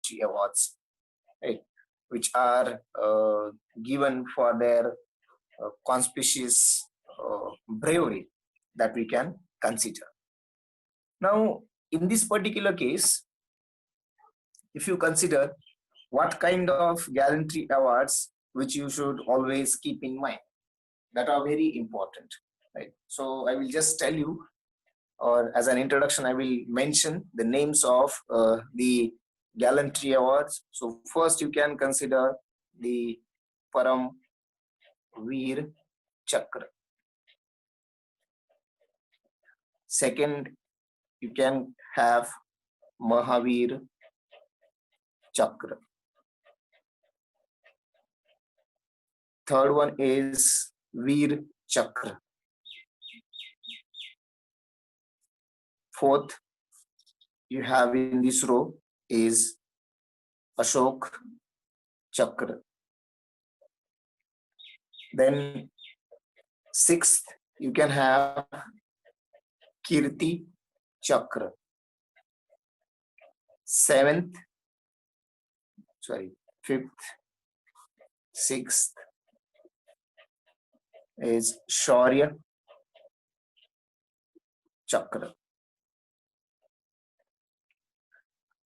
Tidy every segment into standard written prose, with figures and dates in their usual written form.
gallantry awards, right, which are given for their conspicuous bravery that we can consider. Now, in this particular case, if you consider what kind of gallantry awards which you should always keep in mind, that are very important, right? So I will just tell you, or as an introduction, I will mention the names of the gallantry awards. So first you can consider the Param Veer Chakra. Second, you can have Mahavir Chakra. Third one is Veer Chakra. Fourth, you have in this row is Ashok Chakra. Then sixth, you can have Kirti Chakra. Fifth, sixth is Shaurya Chakra.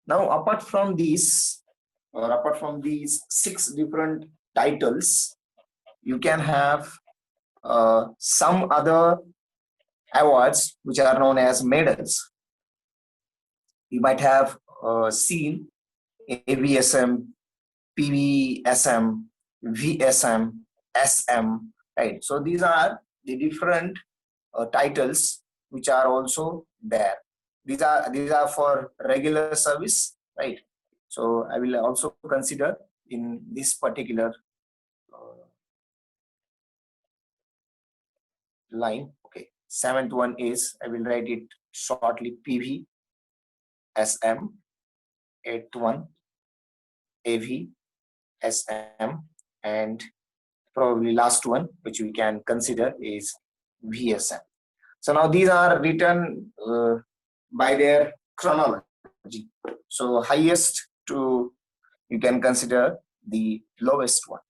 Now, apart from these 6 different titles, you can have some other awards which are known as medals. You might have seen AVSM, PVSM, VSM, SM, right? So these are the different titles which are also there. These are for regular service, right? So I will also consider in this particular line. Okay, 7th one is, I will write it shortly, PV, SM. 8th one, AV, SM, and probably last one which we can consider is VSM. So now these are written by their chronology. So highest to, you can consider the lowest one,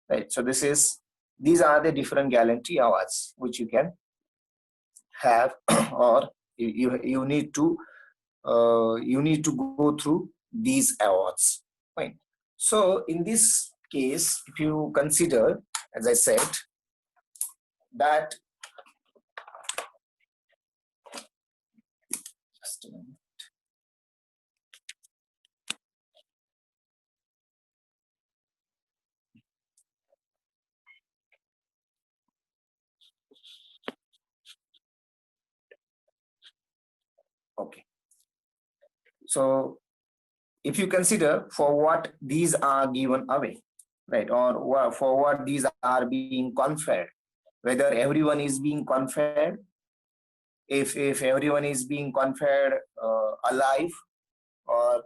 right? So these are the different gallantry awards which you can have, or you need to go through these awards, right? So in this case, if you consider, as I said, that just a minute. Okay. So if you consider for what these are given away, right, or for what these are being conferred, whether everyone is being conferred, if everyone is being conferred alive or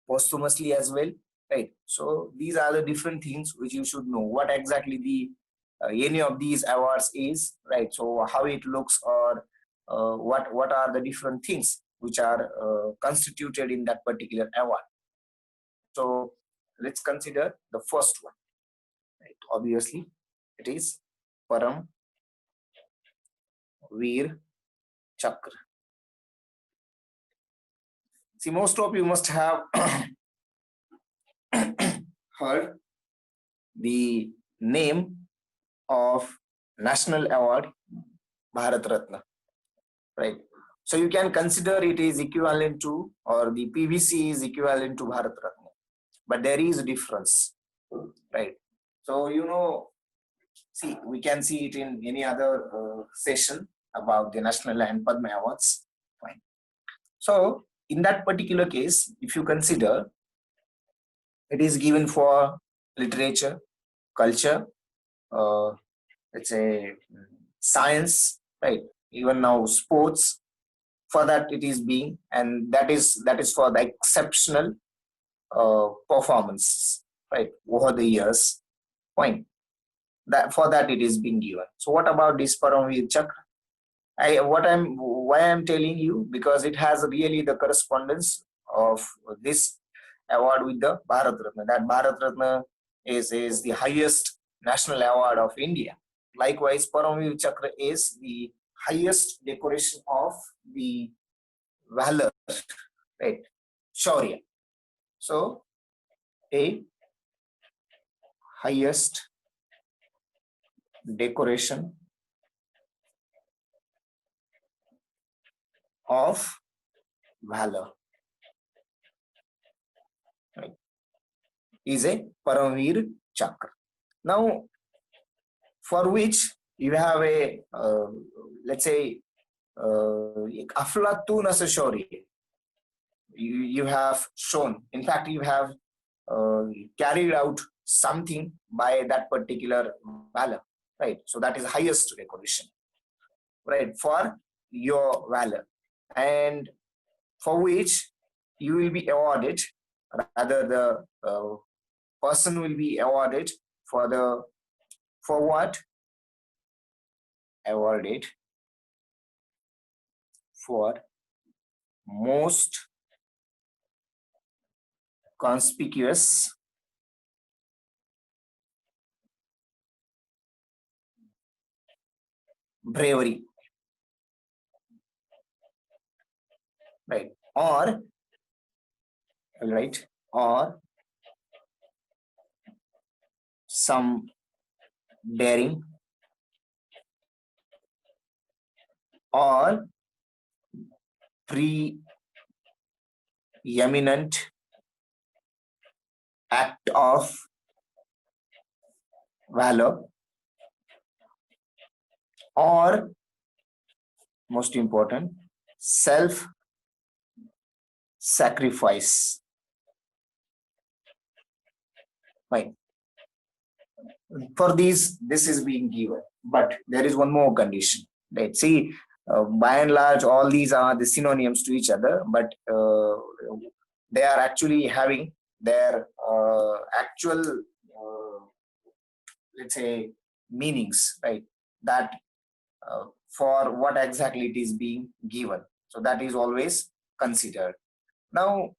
posthumously as well, right? So these are the different things which you should know, what exactly the any of these awards is, right? So how it looks, or what are the different things which are constituted in that particular award. So let's consider the first one, right? Obviously it is Param Veer Chakra. See, most of you must have heard the name of National Award Bharat Ratna, right? So you can consider it is equivalent to, or the PVC is equivalent to Bharat Ratna, but there is a difference, right? So, you know, see, we can see it in any other session about the National and Padma Awards. Fine. So in that particular case, if you consider, it is given for literature, culture, let's say science, right? Even now sports, for that it is being, and that is for the exceptional performances, right, over the years. Fine. That for that it is being given. So what about this Paramveer Chakra? Why I'm telling you, because it has really the correspondence of this award with the Bharat Ratna. That Bharat Ratna is the highest national award of India. Likewise, Paramveer Chakra is the highest decoration of the valor, right? Shaurya. So, a highest decoration of valor, right, is a Paramveer Chakra. Now, for which you have a, let's say, Aflatun as a Shaurya. You have shown, in fact, you have carried out something by that particular valor, right? So that is highest recognition, right, for your valor, and for which you will be awarded, rather the person will be awarded for what? Awarded for most conspicuous bravery, right? Or some daring, or preeminent act of valor, or most important, self sacrifice. Fine. For these, this is being given, but there is one more condition. Right? See, by and large, all these are the synonyms to each other, but they are actually having their actual, let's say, meanings, right? That for what exactly it is being given. So that is always considered. Now,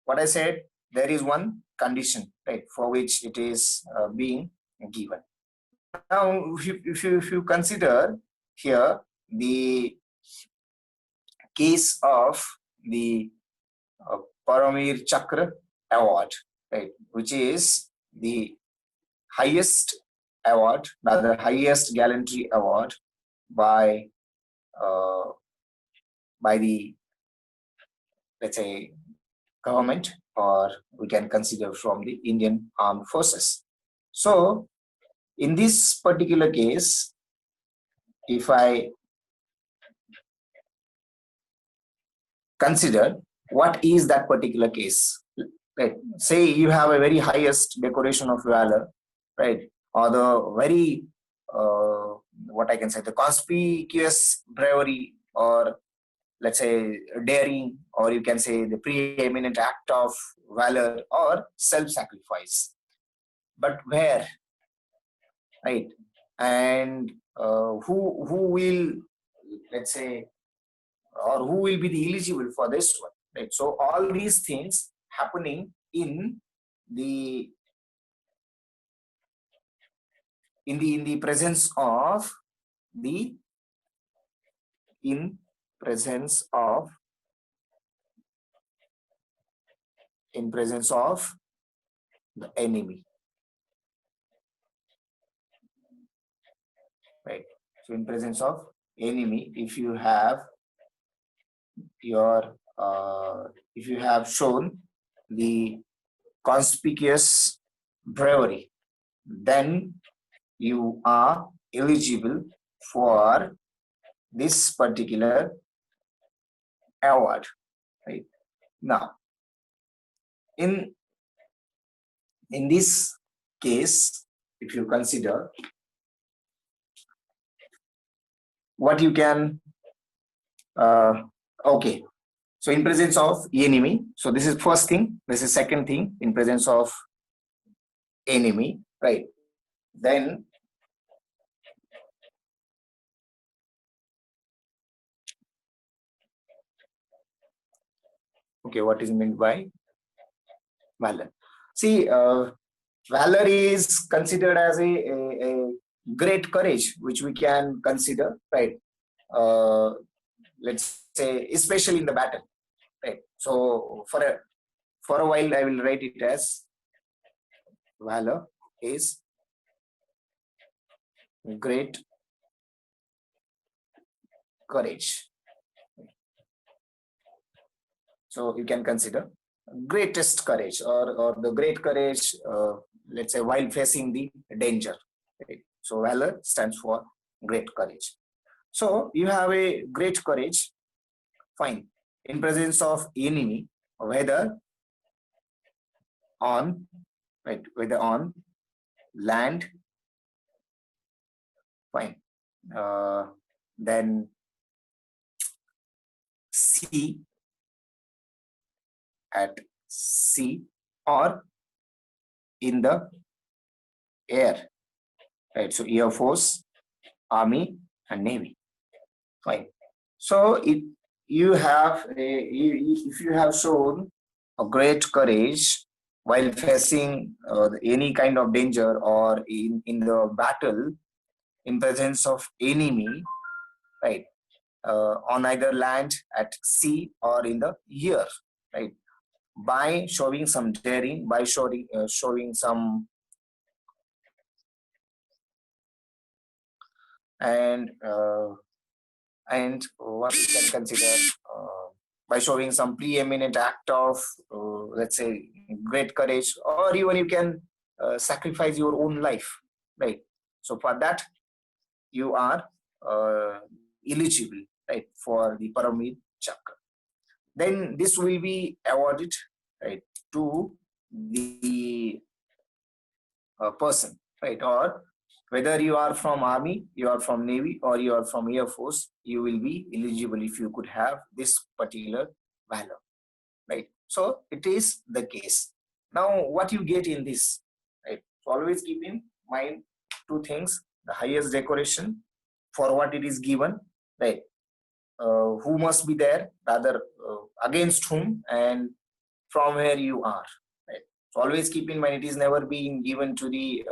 what I said, there is one condition, right, for which it is being given. Now, if you consider here the case of the Paramveer Chakra Award, right, which is the highest award, rather highest gallantry award by uh, the, let's say, government, or we can consider from the Indian Armed Forces. So, in this particular case, if I consider what is that particular case, right? Say you have a very highest decoration of valor, right, or the very what I can say, the conspicuous bravery, or let's say daring, or you can say the preeminent act of valor or self-sacrifice. But where, right? And who will, let's say, or who will be the eligible for this one, right? So all these things happening in the presence of the in presence of the enemy, right? So in presence of enemy, if you have your if you have shown the conspicuous bravery, then you are eligible for this particular award, right? Now, in this case, if you consider what you can, okay, so in presence of enemy, so this is first thing, this is second thing, in presence of enemy, right? Then okay, what is meant by valor. See, valor is considered as a great courage, which we can consider, right? Uh, let's say, especially in the battle, right? So for a while, I will write it as valor is great courage. So you can consider greatest courage, or the great courage, let's say, while facing the danger. Right? So valor stands for great courage. So you have a great courage, fine, in presence of enemy, whether on, right, whether on land, fine, uh, then sea, at sea, or in the air, right? So Air Force, Army, and Navy, fine. So you have if you have shown a great courage while facing any kind of danger, or in the battle in presence of enemy, right? On either land, at sea, or in the air, right? By showing some daring, by showing some, and what we can consider, by showing some preeminent act of, let's say, great courage, or even you can sacrifice your own life, right? So for that, you are eligible, right, for the Paramveer Chakra. Then this will be awarded, right, to the person, right? Or whether you are from Army, you are from Navy, or you are from Air Force, you will be eligible if you could have this particular valor, right? So it is the case. Now, what you get in this, right? So always keep in mind two things: the highest decoration, for what it is given, right? Who must be there, rather, against whom, and from where you are, right? So always keep in mind, it is never being given to the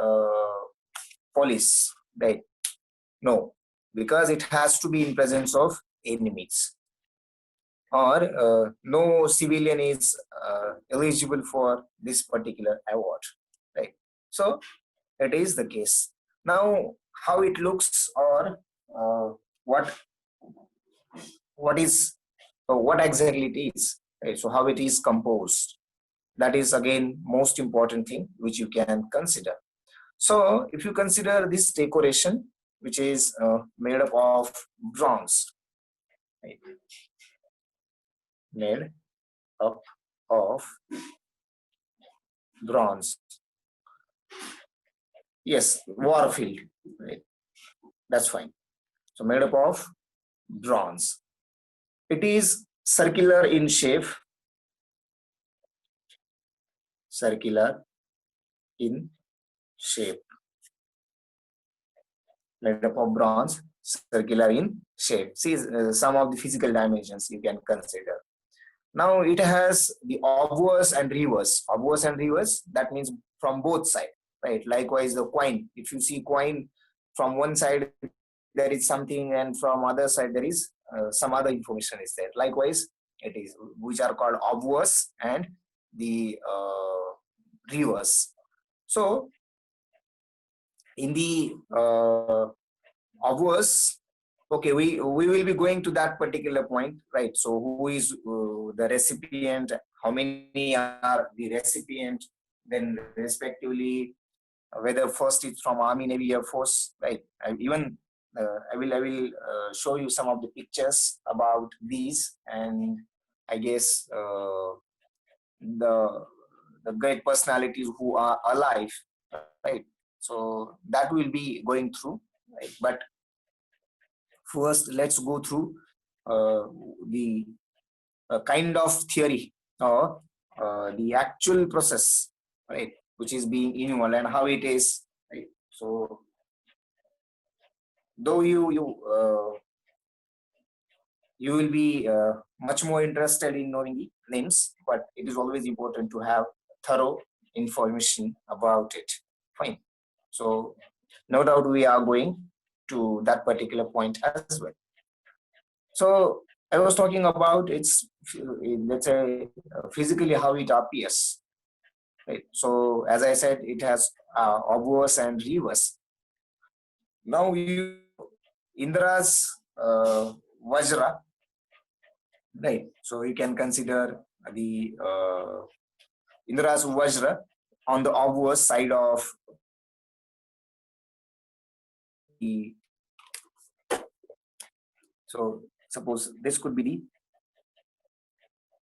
police, right? No, because it has to be in presence of enemies, or no civilian is eligible for this particular award, right? So it is the case. Now, how it looks, or uh, what is what exactly it is, right? So how it is composed, that is again most important thing which you can consider. So if you consider this decoration, which is made up of bronze, right? Made up of bronze, yes, warfield, right? That's fine. So made up of bronze, it is circular in shape, circular in shape, made up of bronze, circular in shape. See, some of the physical dimensions you can consider. Now it has the obverse and reverse. Obverse and reverse, that means from both sides, right? Likewise, the coin. If you see coin, from one side there is something, and from other side there is some other information is there. Likewise, it is, which are called obverse and the reverse. So in the obverse, okay, we will be going to that particular point, right? So who is the recipient, how many are the recipient, then respectively whether first it's from Army, Navy, Air Force, right? I will show you some of the pictures about these, and I guess the great personalities who are alive, right? So that will be going through, right? But first, let's go through the kind of theory, or the actual process, right, which is being involved and how it is, right? So, though you will be much more interested in knowing the names, but it is always important to have thorough information about it. Fine. So no doubt we are going to that particular point as well. So I was talking about its, let's say, physically how it appears. Right. So as I said, it has obverse and reverse. Now you Indra's Vajra, right? So you can consider the Indra's Vajra on the obverse side of the. So suppose this could be the,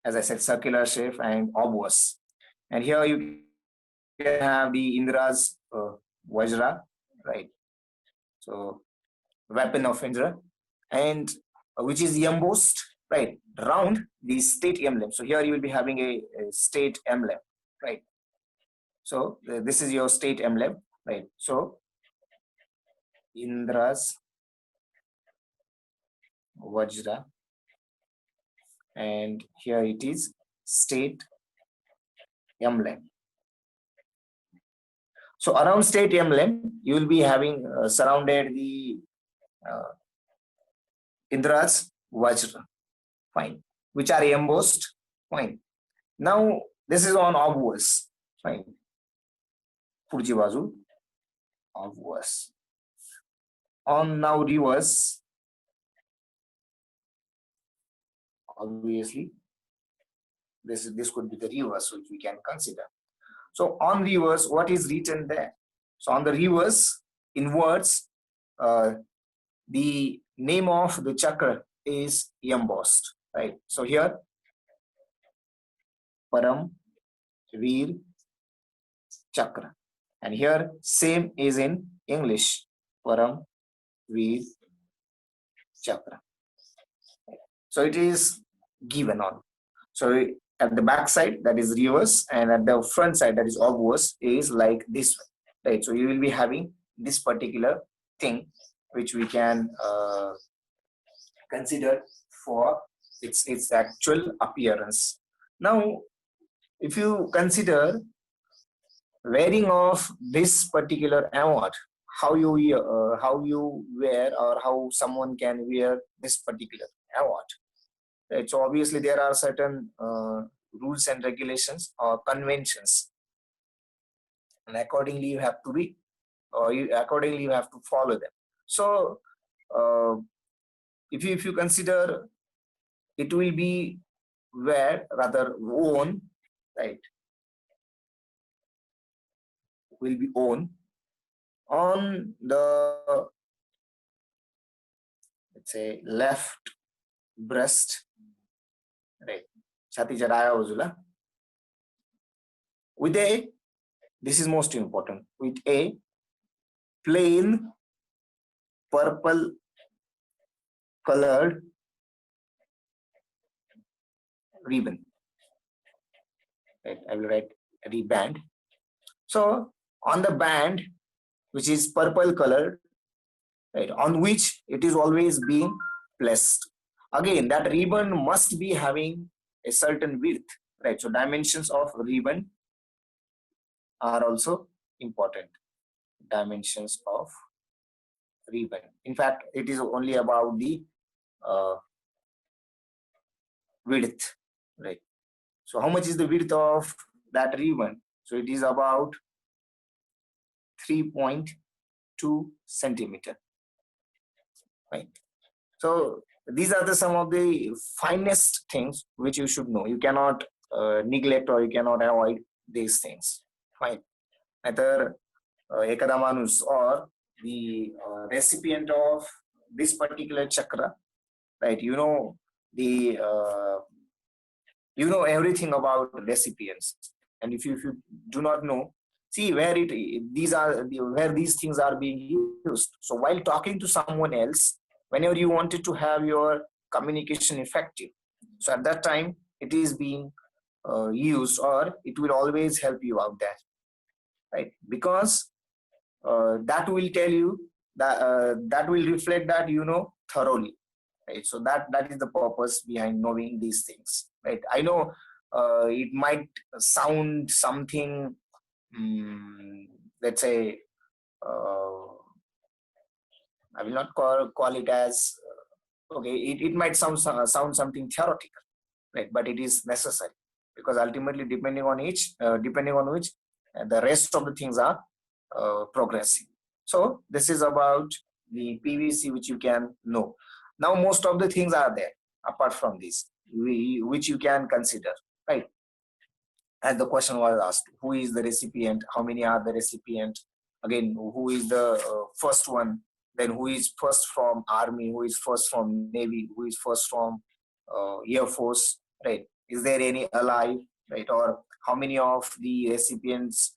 as I said, circular shape and obverse, and here you can have the Indra's Vajra, right? So weapon of Indra, and which is embossed, right, round the state emblem. So here you will be having a state emblem, right? So this is your state emblem, right? So Indra's Vajra, and here it is state emblem. So around state emblem, you will be having surrounded the Indra's Vajra, fine, which are embossed, fine. Now this is on obverse, fine. Purji bazu, obverse. On now reverse, obviously this could be the reverse, which we can consider. So on reverse, what is written there? So on the reverse, in words, the name of the chakra is embossed, right? So here, Param Veer Chakra, and here same is in English, Param Veer Chakra. So it is given on. So at the back side, that is reverse, and at the front side, that is obverse, is like this one, right? So you will be having this particular thing, which we can consider for its actual appearance. Now, if you consider wearing of this particular award, how you wear, or how someone can wear this particular award. Right. So obviously there are certain rules and regulations or conventions, and accordingly you have to be, or accordingly you have to follow them. So if you consider, it will be wear, rather worn, right? Will be worn on the, let's say, left breast, right? Chhati jaraya bajula, with a, this is most important, with a plain purple colored ribbon, right? I will write reband. So on the band, which is purple colored, right, on which it is always being placed. Again, that ribbon must be having a certain width, right? So dimensions of ribbon are also important. Dimensions of ribbon. In fact, it is only about the width, right? So how much is the width of that ribbon? So it is about 3.2 centimeter, right? So these are some of the finest things which you should know. You cannot neglect, or you cannot avoid these things, fine. Either ekada manus, or the recipient of this particular chakra, right? You know the you know everything about recipients, and if you do not know, see where where these things are being used. So while talking to someone else, whenever you wanted to have your communication effective, so at that time it is being used, or it will always help you out there, right? Because that will tell you that that will reflect that you know thoroughly, right? So that is the purpose behind knowing these things, right? I know it might sound something, let's say, uh, I will not call it as, okay, it might sound something theoretical, right? But it is necessary, because ultimately, depending on which, the rest of the things are progressing. So this is about the PVC, which you can know. Now, most of the things are there apart from this, which you can consider, right? As the question was asked, who is the recipient, how many are the recipient, again, who is the first one, then who is first from army, who is first from navy, who is first from air force, right? Is there any alive, right? Or how many of the recipients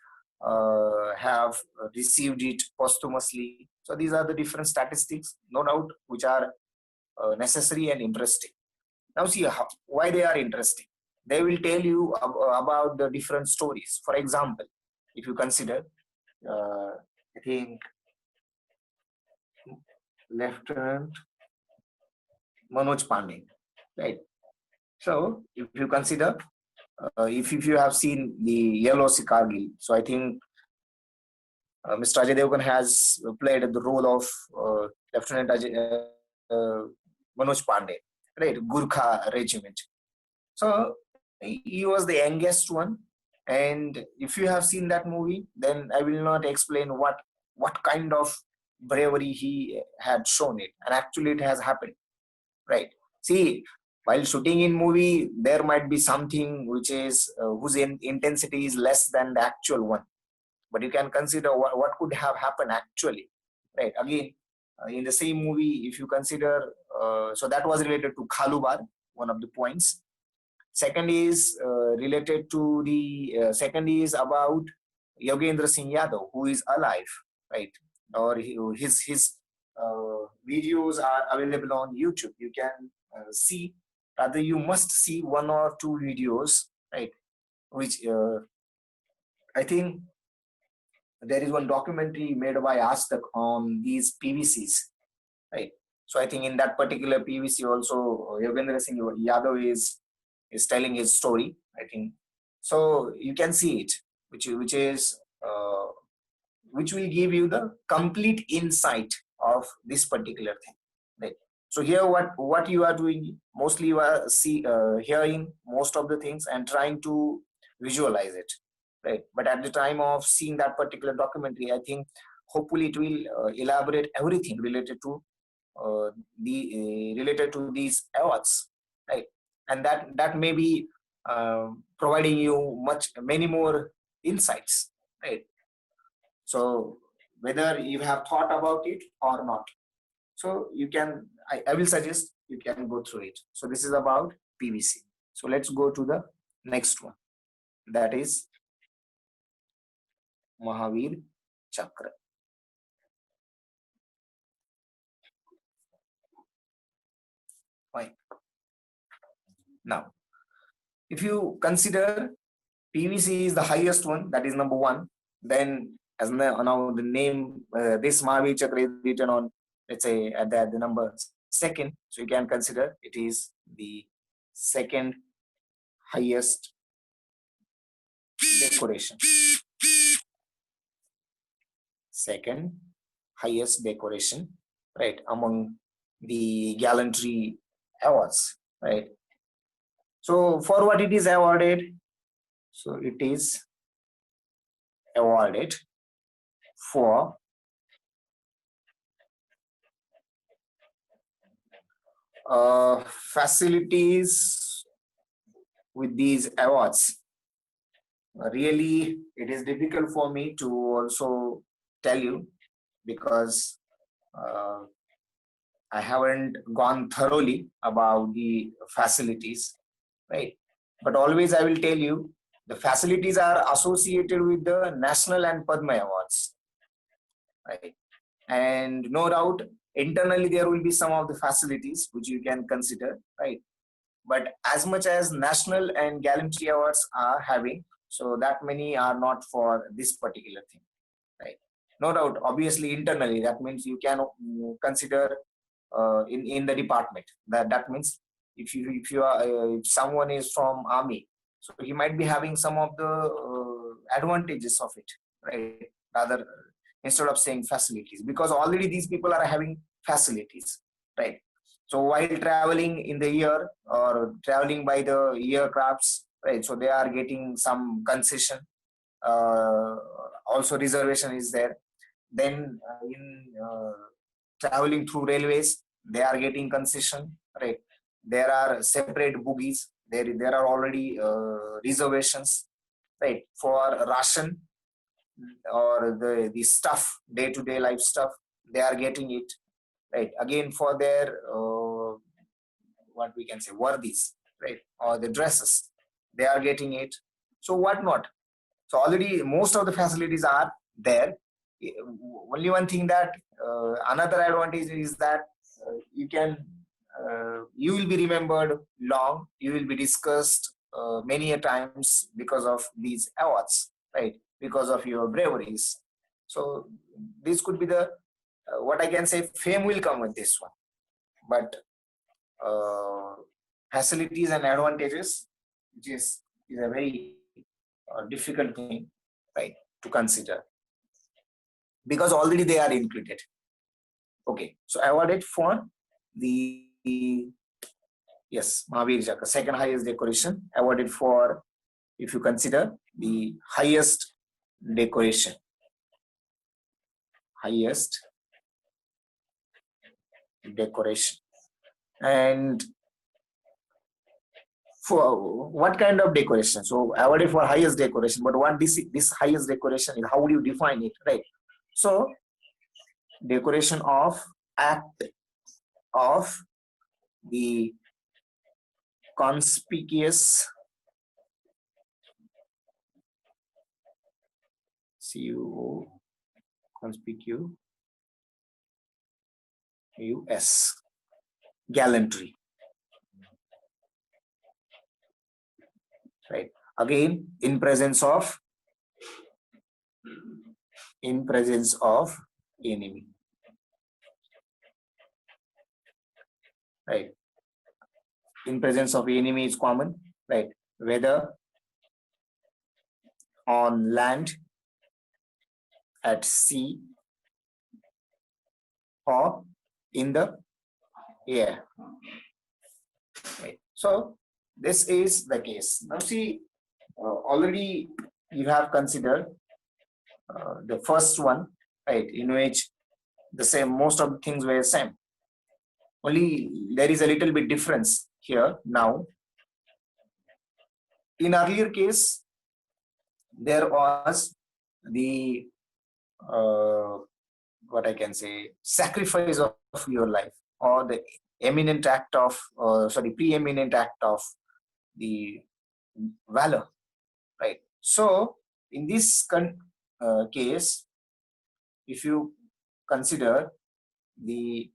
have received it posthumously? So these are the different statistics, no doubt, which are necessary and interesting. Now see why they are interesting. They will tell you about the different stories. For example, if you consider, I think Lieutenant Manoj Pandey, right? So if you consider, if you have seen the Yellow Sikargil, so I think Mr. Ajay Devgan has played the role of Lieutenant Manoj Pandey, right? Gurkha Regiment. So he was the youngest one, and if you have seen that movie, then I will not explain what kind of bravery he had shown it, and actually it has happened, right? See, while shooting in movie, there might be something which is whose intensity is less than the actual one, but you can consider what could have happened actually, right? Again, in the same movie, if you consider, so that was related to Khalubar, one of the points. Second is related to the second is about Yogendra Singh Yadav, who is alive, right? Or his videos are available on YouTube. You can see, rather you must see one or two videos, right? Which I think there is one documentary made by Astak on these PVCs, right? So I think in that particular PVC also Yogendra Singh Yadav is telling his story, I think. So you can see it, which is which will give you the complete insight of this particular thing, right? So here, what you are doing, mostly you are hearing most of the things and trying to visualize it, right? But at the time of seeing that particular documentary, I think hopefully it will elaborate everything related to related to these awards, right? And that may be providing you many more insights, right? So whether you have thought about it or not, so you can, I will suggest you can go through it. So this is about PVC. So let's go to the next one, that is Mahavir Chakra. Fine. Now, if you consider PVC is the highest one, that is number one, then as now the name, this Mahavir Chakra is written on, let's say, at the number second. So you can consider it is the second highest decoration. Second highest decoration, right, among the gallantry awards, right? So for what it is awarded? So it is awarded for facilities with these awards. Really, it is difficult for me to also tell you, because I haven't gone thoroughly about the facilities, right? But always I will tell you, the facilities are associated with the National and Padma Awards, right? And no doubt, internally there will be some of the facilities which you can consider, right? But as much as National and Gallantry Awards are having, so that many are not for this particular thing, right? No doubt, obviously internally, that means you can consider in the department. That means if you are if someone is from army, So he might be having some of the advantages of it, right? Rather, instead of saying facilities, because already these people are having facilities, right? So while traveling in the air or traveling by the aircrafts, right? So they are getting some concession. Also, reservation is there. Then in traveling through railways, they are getting concession, right? There are separate bogies. There are already reservations, right? For ration or the stuff, day-to-day life stuff, they are getting it, right? Again, for their what we can say worthies, right? Or the dresses, they are getting it. So what not? So already most of the facilities are there. Only one thing that another advantage is that you will be remembered long. You will be discussed many a times because of these awards, right? Because of your braveries. So this could be the what I can say. Fame will come with this one, but uh, facilities and advantages, which is a very difficult thing, right, to consider because already they are included. Okay, so awarded for the yes, Mahavir Chakra, second highest decoration, awarded for, if you consider the highest decoration, highest decoration, and for what kind of decoration? So awarded for highest decoration, but what this highest decoration is? How would you define it, right? So decoration of act of the conspicuous conspicuous gallantry, right? Again, in presence of enemy, right? In presence of enemy is common, right? Whether on land, at sea, or in the air, right? So this is the case. Now see, already you have considered the first one, right, in which the same, most of the things were same. Only there is a little bit difference here now. In earlier case, there was the what I can say, sacrifice of your life, or the eminent act of preeminent act of the valor, right? So in this case, if you consider the